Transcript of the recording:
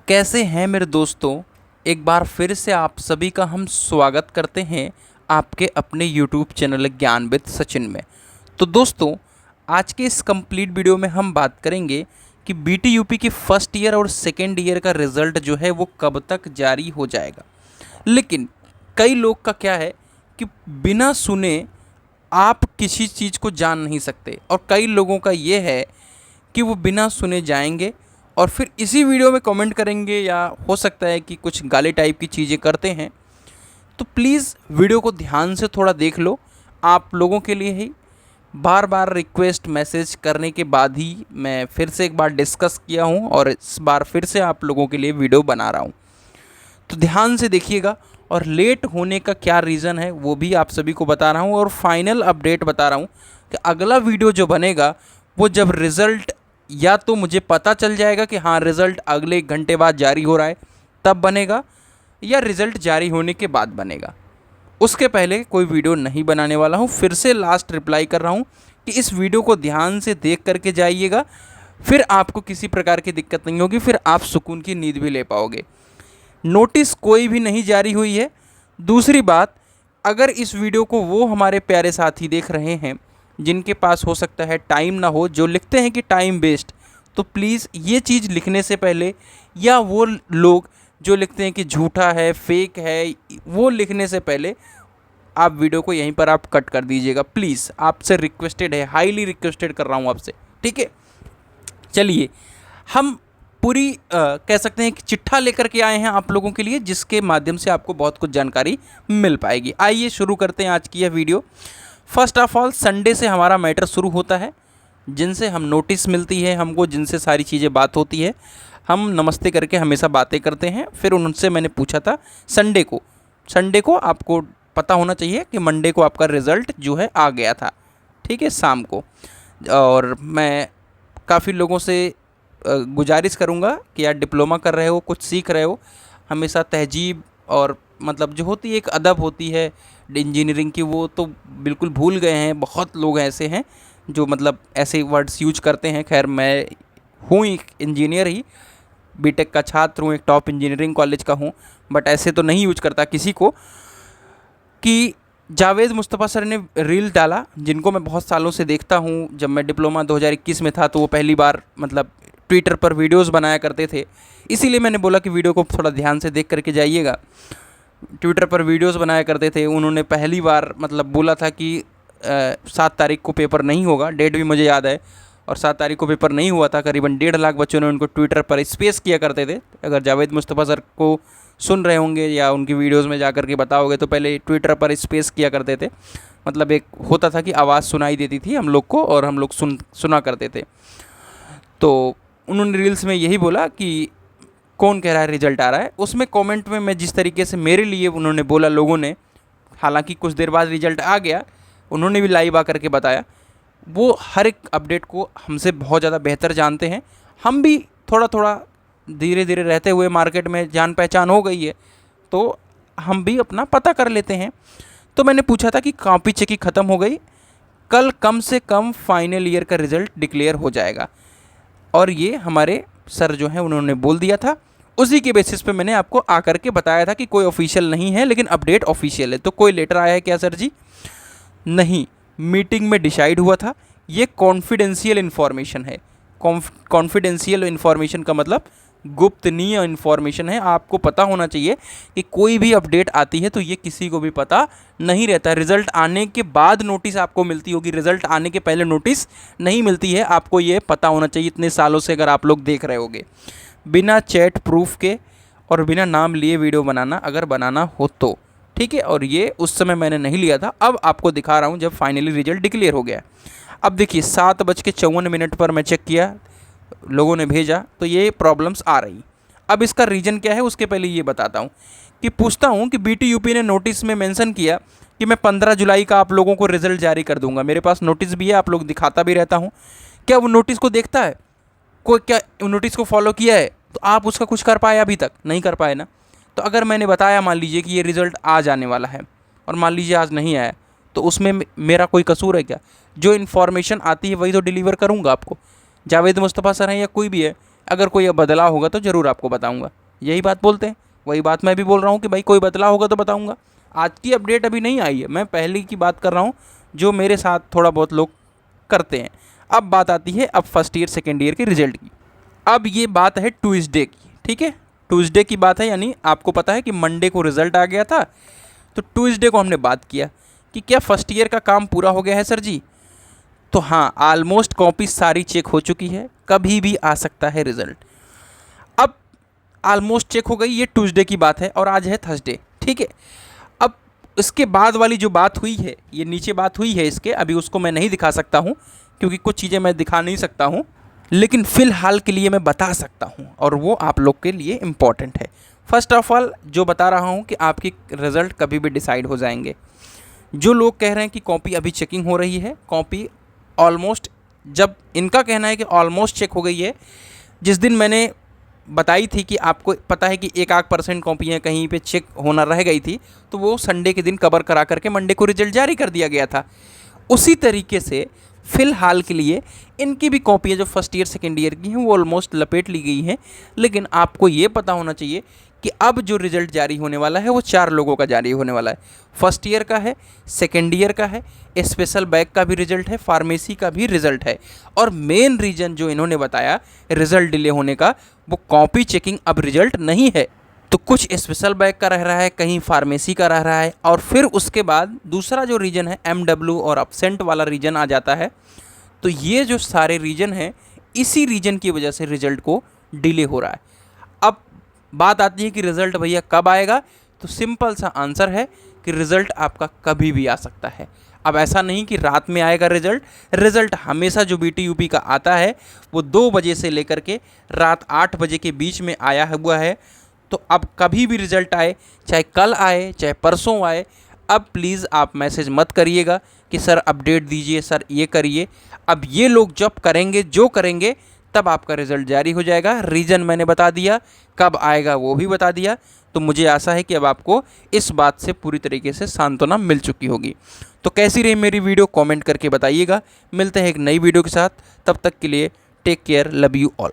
कैसे हैं मेरे दोस्तों। एक बार फिर से आप सभी का हम स्वागत करते हैं आपके अपने YouTube चैनल ज्ञान विद सचिन में। तो दोस्तों, आज के इस कंप्लीट वीडियो में हम बात करेंगे कि BTUP की फर्स्ट ईयर और सेकेंड ईयर का रिज़ल्ट जो है वो कब तक जारी हो जाएगा। लेकिन कई लोग का क्या है कि बिना सुने आप किसी चीज़ को जान नहीं सकते, और कई लोगों का ये है कि वो बिना सुने जाएंगे और फिर इसी वीडियो में कमेंट करेंगे, या हो सकता है कि कुछ गाली टाइप की चीज़ें करते हैं। तो प्लीज़ वीडियो को ध्यान से थोड़ा देख लो। आप लोगों के लिए ही बार बार रिक्वेस्ट मैसेज करने के बाद ही मैं फिर से एक बार डिस्कस किया हूँ, और इस बार फिर से आप लोगों के लिए वीडियो बना रहा हूँ। तो ध्यान से देखिएगा, और लेट होने का क्या रीज़न है वो भी आप सभी को बता रहा हूँ, और फाइनल अपडेट बता रहा हूँ कि अगला वीडियो जो बनेगा वो जब रिज़ल्ट या तो मुझे पता चल जाएगा कि हाँ रिज़ल्ट अगले 1 घंटे बाद जारी हो रहा है तब बनेगा, या रिज़ल्ट जारी होने के बाद बनेगा। उसके पहले कोई वीडियो नहीं बनाने वाला हूँ। फिर से लास्ट रिप्लाई कर रहा हूँ कि इस वीडियो को ध्यान से देख करके जाइएगा, फिर आपको किसी प्रकार की दिक्कत नहीं होगी, फिर आप सुकून की नींद भी ले पाओगे। नोटिस कोई भी नहीं जारी हुई है। दूसरी बात, अगर इस वीडियो को वो हमारे प्यारे साथी देख रहे हैं जिनके पास हो सकता है टाइम ना हो, जो लिखते हैं कि टाइम वेस्ट, तो प्लीज़ ये चीज़ लिखने से पहले, या वो लोग जो लिखते हैं कि झूठा है, फेक है, वो लिखने से पहले आप वीडियो को यहीं पर आप कट कर दीजिएगा। प्लीज़ आपसे रिक्वेस्टेड है, हाईली रिक्वेस्टेड कर रहा हूँ आपसे, ठीक है। चलिए, हम पूरी कह सकते हैं कि चिट्ठा लेकर के आए हैं आप लोगों के लिए, जिसके माध्यम से आपको बहुत कुछ जानकारी मिल पाएगी। आइए शुरू करते हैं आज की यह video. First of all, Sunday से हमारा मैटर शुरू होता है, जिनसे हम नोटिस मिलती है हमको, जिनसे सारी चीज़ें बात होती है। हम नमस्ते करके हमेशा बातें करते हैं। फिर उनसे मैंने पूछा था संडे को आपको पता होना चाहिए कि मंडे को आपका रिज़ल्ट जो है आ गया था, ठीक है, शाम को। और मैं काफ़ी लोगों से गुजारिश करूँगा कि यार डिप्लोमा कर रहे हो, कुछ सीख रहे हो, हमेशा तहजीब और मतलब जो होती है एक अदब होती है इंजीनियरिंग की, वो तो बिल्कुल भूल गए हैं। बहुत लोग ऐसे हैं जो मतलब ऐसे वर्ड्स यूज करते हैं। खैर, मैं हूँ एक इंजीनियर ही, बीटेक का छात्र हूँ, एक टॉप इंजीनियरिंग कॉलेज का हूँ, बट ऐसे तो नहीं यूज करता किसी को। कि जावेद मुस्तफ़ा सर ने रील डाला, जिनको मैं बहुत सालों से देखता हूँ। जब मैं डिप्लोमा 2021 में था तो वो पहली बार मतलब ट्विटर पर वीडियोस बनाया करते थे, इसीलिए मैंने बोला कि वीडियो को थोड़ा ध्यान से देख करके जाइएगा। ट्विटर पर वीडियोस बनाया करते थे। उन्होंने पहली बार मतलब बोला था कि 7 तारीख को पेपर नहीं होगा, डेट भी मुझे याद है, और 7 तारीख को पेपर नहीं हुआ था। करीबन 1.5 लाख बच्चों ने उनको ट्विटर पर स्पेस किया करते थे। अगर जावेद मुस्तफ़ा सर को सुन रहे होंगे या उनकी वीडियोस में जा कर के बताओगे, तो पहले ट्विटर पर स्पेस किया करते थे। मतलब एक होता था कि आवाज़ सुनाई देती थी हम लोग को, और हम लोग सुना करते थे। तो उन्होंने रील्स में यही बोला कि कौन कह रहा है रिजल्ट आ रहा है। उसमें कमेंट में मैं जिस तरीके से मेरे लिए उन्होंने बोला लोगों ने, हालांकि कुछ देर बाद रिजल्ट आ गया, उन्होंने भी लाइव आकर के बताया, वो हर एक अपडेट को हमसे बहुत ज़्यादा बेहतर जानते हैं। हम भी थोड़ा थोड़ा धीरे धीरे रहते हुए मार्केट में जान पहचान हो गई है, तो हम भी अपना पता कर लेते हैं। तो मैंने पूछा था कि कॉपी चेकी ख़त्म हो गई, कल कम से कम फाइनल ईयर का रिज़ल्ट डिक्लेयर हो जाएगा, और ये हमारे सर जो हैं उन्होंने बोल दिया था। उसी के बेसिस पे मैंने आपको आकर के बताया था कि कोई ऑफिशियल नहीं है, लेकिन अपडेट ऑफिशियल है। तो कोई लेटर आया है क्या सर जी? नहीं, मीटिंग में डिसाइड हुआ था। ये कॉन्फिडेंशियल इन्फॉर्मेशन है। कॉन्फिडेंशियल इन्फॉर्मेशन का मतलब गुप्तनीय इन्फॉर्मेशन है। आपको पता होना चाहिए कि कोई भी अपडेट आती है तो ये किसी को भी पता नहीं रहता। रिज़ल्ट आने के बाद नोटिस आपको मिलती होगी, रिज़ल्ट आने के पहले नोटिस नहीं मिलती है। आपको ये पता होना चाहिए। इतने सालों से अगर आप लोग देख रहे होगे, बिना चैट प्रूफ के और बिना नाम लिए वीडियो बनाना, अगर बनाना हो तो ठीक है। और ये उस समय मैंने नहीं लिया था, अब आपको दिखा रहा हूँ जब फाइनली रिजल्ट डिक्लेयर हो गया। अब देखिए 7:54 पर मैं चेक किया, लोगों ने भेजा, तो ये प्रॉब्लम्स आ रही। अब इसका रीज़न क्या है उसके पहले ये बताता हूँ कि पूछता हूँ कि BTUP ने नोटिस में मेंशन किया कि मैं 15 जुलाई का आप लोगों को रिज़ल्ट जारी कर दूंगा। मेरे पास नोटिस भी है, आप लोग दिखाता भी रहता हूँ। क्या वो नोटिस को देखता है कोई? क्या नोटिस को फॉलो किया है? तो आप उसका कुछ कर पाए? अभी तक नहीं कर पाए ना। तो अगर मैंने बताया मान लीजिए कि ये रिज़ल्ट आ जाने वाला है, और मान लीजिए आज नहीं आया, तो उसमें मेरा कोई कसूर है क्या? जो इन्फॉर्मेशन आती है वही तो डिलीवर करूँगा आपको। जावेद मुस्तफ़ा सर हैं या कोई भी है, अगर कोई अब बदलाव होगा तो ज़रूर आपको बताऊँगा। यही बात बोलते हैं, वही बात मैं भी बोल रहा हूँ कि भाई कोई बदलाव होगा तो बताऊँगा। आज की अपडेट अभी नहीं आई है, मैं पहले की बात कर रहा हूँ जो मेरे साथ थोड़ा बहुत लोग करते हैं। अब बात आती है अब फर्स्ट ईयर सेकेंड ईयर के रिजल्ट की। अब ये बात है ट्यूसडे की, ठीक है, ट्यूसडे की बात है, यानी आपको पता है कि मंडे को रिजल्ट आ गया था, तो ट्यूसडे को हमने बात किया कि क्या फर्स्ट ईयर का काम पूरा हो गया है सर जी। तो हाँ, ऑलमोस्ट कॉपी सारी चेक हो चुकी है, कभी भी आ सकता है रिजल्ट। अब ऑलमोस्ट चेक हो गई, ये ट्यूसडे की बात है और आज है थर्सडे, ठीक है। अब इसके बाद वाली जो बात हुई है, ये नीचे बात हुई है इसके, अभी उसको मैं नहीं दिखा सकता हूँ क्योंकि कुछ चीज़ें मैं दिखा नहीं सकता हूँ, लेकिन फ़िलहाल के लिए मैं बता सकता हूँ और वो आप लोग के लिए इम्पॉर्टेंट है। फर्स्ट ऑफ ऑल जो बता रहा हूँ कि आपकी रिज़ल्ट कभी भी डिसाइड हो जाएंगे। जो लोग कह रहे हैं कि कॉपी अभी चेकिंग हो रही है, कॉपी ऑलमोस्ट, जब इनका कहना है कि ऑलमोस्ट चेक हो गई है, जिस दिन मैंने बताई थी कि आपको पता है कि 1% कॉपियाँ कहीं पे चेक होना रह गई थी, तो वो संडे के दिन कवर करा करके मंडे को रिजल्ट जारी कर दिया गया था। उसी तरीके से फ़िलहाल के लिए इनकी भी कॉपियाँ जो फर्स्ट ईयर सेकेंड ईयर की हैं वो ऑलमोस्ट लपेट ली गई हैं। लेकिन आपको ये पता होना चाहिए कि अब जो रिज़ल्ट जारी होने वाला है वो 4 लोगों का जारी होने वाला है। फर्स्ट ईयर का है, सेकेंड ईयर का है, स्पेशल बैग का भी रिज़ल्ट है, फार्मेसी का भी रिज़ल्ट है। और मेन रीज़न जो इन्होंने बताया रिज़ल्ट डिले होने का, वो कॉपी चेकिंग अब रिज़ल्ट नहीं है। तो कुछ स्पेशल बैग का रह रहा है, कहीं फार्मेसी का रह रहा है, और फिर उसके बाद दूसरा जो रीजन है MW और अपसेंट वाला रीजन आ जाता है। तो ये जो सारे रीजन हैं, इसी रीजन की वजह से रिज़ल्ट को डिले हो रहा है। अब बात आती है कि रिज़ल्ट भैया कब आएगा, तो सिंपल सा आंसर है कि रिज़ल्ट आपका कभी भी आ सकता है। अब ऐसा नहीं कि रात में आएगा रिज़ल्ट हमेशा जो BTUP का आता है वो 2 बजे से लेकर के रात 8 बजे के बीच में आया हुआ है। तो अब कभी भी रिज़ल्ट आए, चाहे कल आए चाहे परसों आए, अब प्लीज़ आप मैसेज मत करिएगा कि सर अपडेट दीजिए, सर ये करिए। अब ये लोग जब करेंगे, जो करेंगे, तब आपका रिज़ल्ट जारी हो जाएगा। रीज़न मैंने बता दिया, कब आएगा वो भी बता दिया। तो मुझे आशा है कि अब आपको इस बात से पूरी तरीके से सांत्वना मिल चुकी होगी। तो कैसी रही मेरी वीडियो कमेंट करके बताइएगा। मिलते हैं एक नई वीडियो के साथ, तब तक के लिए take care, love you all.